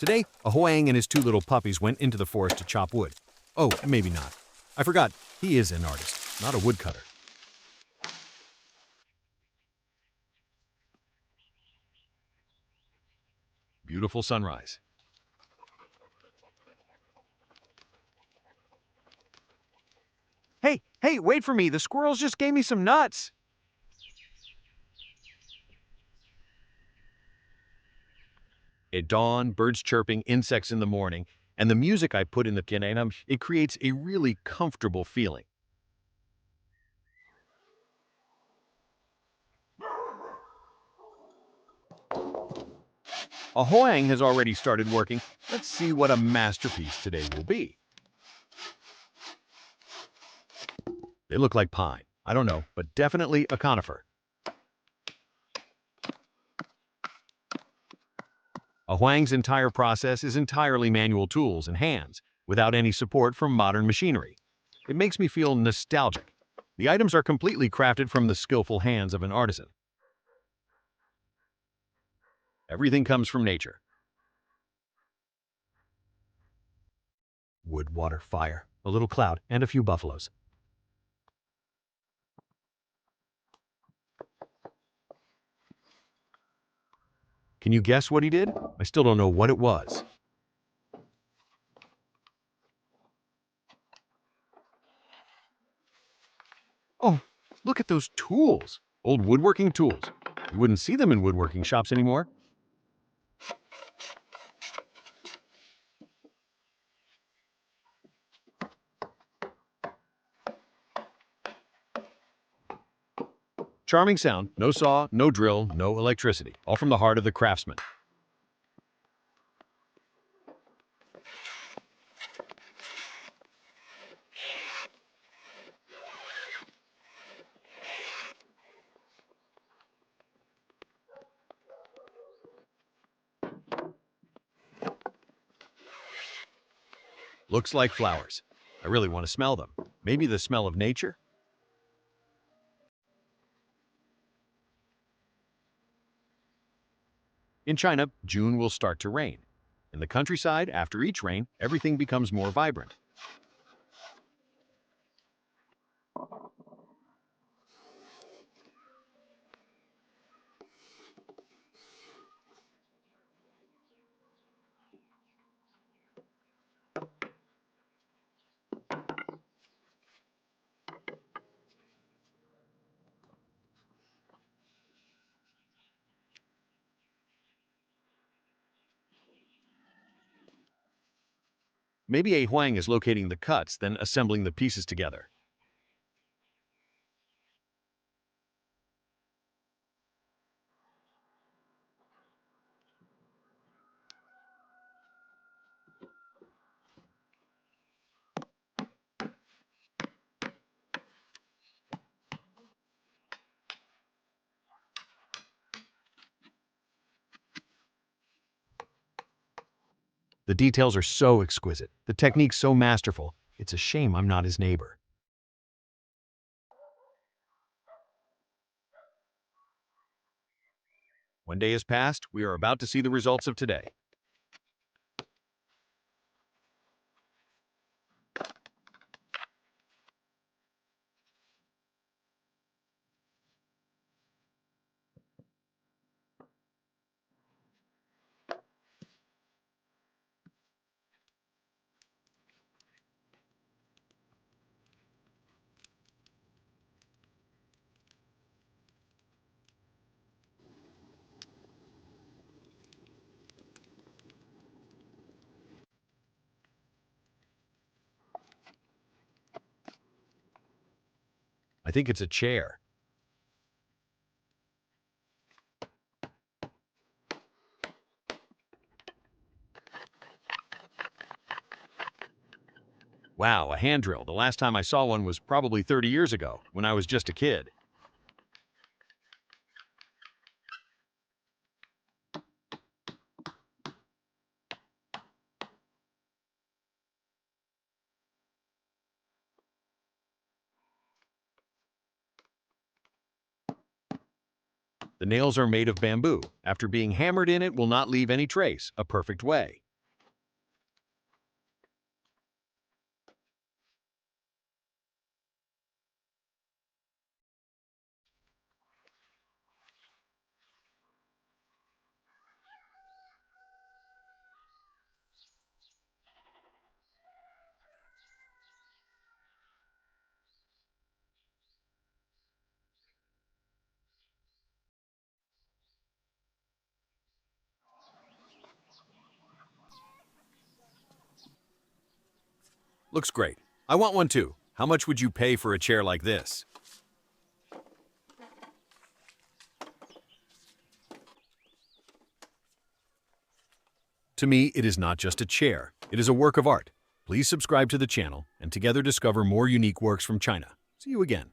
Today, a Hoang and his two little puppies went into the forest to chop wood. Oh, maybe not. I forgot, he is an artist, not a woodcutter. Beautiful sunrise. Hey, wait for me. The squirrels just gave me some nuts. At dawn, birds chirping, insects in the morning, and the music I put in the piano, it creates a really comfortable feeling. A Hoang has already started working. Let's see what a masterpiece today will be. They look like pine. I don't know, but definitely a conifer. A Hoang's entire process is entirely manual tools and hands, without any support from modern machinery. It makes me feel nostalgic. The items are completely crafted from the skillful hands of an artisan. Everything comes from nature. Wood, water, fire, a little cloud, and a few buffaloes. Can you guess what he did? I still don't know what it was. Oh, look at those tools. Old woodworking tools. You wouldn't see them in woodworking shops anymore. Charming sound, no saw, no drill, no electricity, all from the heart of the craftsman. Looks like flowers. I really want to smell them. Maybe the smell of nature? In China, June will start to rain. In the countryside, after each rain, everything becomes more vibrant. Maybe a Huang is locating the cuts, then assembling the pieces together. The details are so exquisite, the technique so masterful, it's a shame I'm not his neighbor. One day has passed, we are about to see the results of today. I think it's a chair. Wow, a hand drill. The last time I saw one was probably 30 years ago, when I was just a kid. The nails are made of bamboo. After being hammered in, it will not leave any trace, a perfect way. Looks great. I want one too. How much would you pay for a chair like this? To me, it is not just a chair. It is a work of art. Please subscribe to the channel and together discover more unique works from China. See you again.